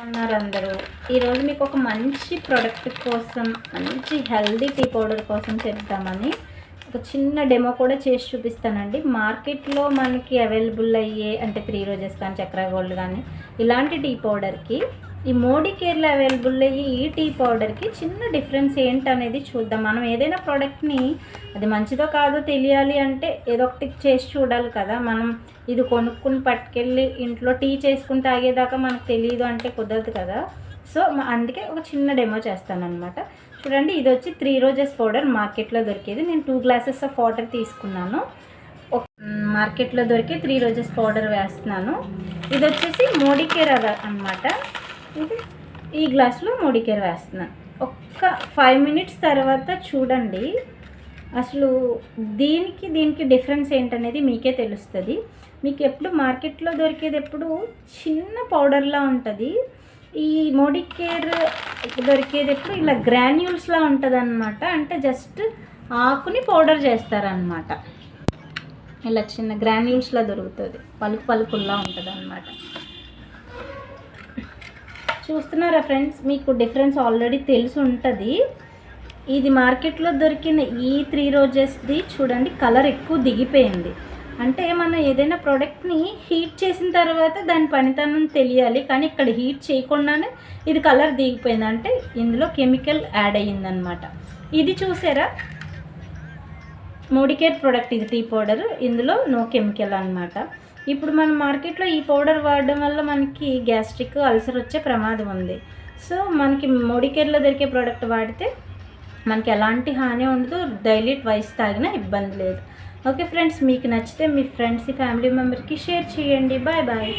ఉన్నారు అందరూ. ఈరోజు మీకు ఒక మంచి ప్రోడక్ట్ కోసం, మంచి హెల్దీ టీ పౌడర్ కోసం చెప్తామని ఒక చిన్న డెమో కూడా చేసి చూపిస్తానండి. మార్కెట్లో మనకి అవైలబుల్ అయ్యే అంటే 3 రోజెస్ కానీ చక్ర గోల్డ్ కానీ ఇలాంటి టీ పౌడర్కి ఈ మోడీ కేర్లో అవైలబుల్ అయ్యి ఈ టీ పౌడర్కి చిన్న డిఫరెన్స్ ఏంటనేది చూద్దాం. మనం ఏదైనా ప్రోడక్ట్ని అది మంచిదో కాదో తెలియాలి అంటే ఏదో ఒకటి చేసి చూడాలి కదా. మనం ఇది కొనుక్కుని పట్టుకెళ్ళి ఇంట్లో టీ చేసుకుని తాగేదాకా మనకు తెలియదు అంటే కుదరదు కదా. సో అందుకే ఒక చిన్న డెమో చేస్తానన్నమాట. చూడండి, ఇది వచ్చి 3 రోజెస్ పౌడర్ మార్కెట్లో దొరికేది. నేను 2 గ్లాసెస్ ఆఫ్ వాటర్ తీసుకున్నాను. మార్కెట్లో దొరికి 3 రోజెస్ పౌడర్ వేస్తున్నాను. ఇది వచ్చేసి మోడీ కేర్ అన్నమాట. ఇది ఈ గ్లాస్లో మోడీ కేర్ వేస్తున్నాను. ఒక్క 5 మినిట్స్ తర్వాత చూడండి, అసలు దీనికి డిఫరెన్స్ ఏంటనేది మీకే తెలుస్తుంది. మీకు ఎప్పుడు మార్కెట్లో దొరికేది ఎప్పుడు చిన్న పౌడర్లా ఉంటుంది. ఈ మోడీ కేర్ దొరికేది ఎప్పుడు ఇలా గ్రాన్యూల్స్లా ఉంటుంది అన్నమాట. అంటే జస్ట్ ఆకుని పౌడర్ చేస్తారనమాట. ఇలా చిన్న గ్రాన్యూల్స్లా దొరుకుతుంది, పలుకుల్లా ఉంటుంది అన్నమాట. చూస్తున్నారా ఫ్రెండ్స్, మీకు డిఫరెన్స్ ఆల్రెడీ తెలిసి ఉంటుంది. ఇది మార్కెట్లో దొరికిన ఈ 3 రోజెస్ది చూడండి, కలర్ ఎక్కువ దిగిపోయింది. అంటే మనం ఏదైనా ప్రోడక్ట్ని హీట్ చేసిన తర్వాత దాని పనితనం తెలియాలి, కానీ ఇక్కడ హీట్ చేయకుండానే ఇది కలర్ దిగిపోయింది. అంటే ఇందులో కెమికల్ యాడ్ అయ్యిందనమాట. ఇది చూసారా, మోడీ కేర్ ప్రోడక్ట్, ఇది టీ పౌడర్, ఇందులో నో కెమికల్ అనమాట. ఇప్పుడు మనం మార్కెట్లో ఈ పౌడర్ వాడడం వల్ల మనకి గ్యాస్ట్రిక్, అల్సర్ వచ్చే ప్రమాదం ఉంది. సో మనకి మోడీ కేర్లో దొరికే ప్రోడక్ట్ వాడితే మనకి ఎలాంటి హాని ఉండదు, డైలీ ట్వైస్ తాగినా ఇబ్బంది లేదు. ఓకే ఫ్రెండ్స్, మీకు నచ్చితే మీ ఫ్రెండ్స్, ఫ్యామిలీ మెంబర్కి షేర్ చేయండి. Bye bye.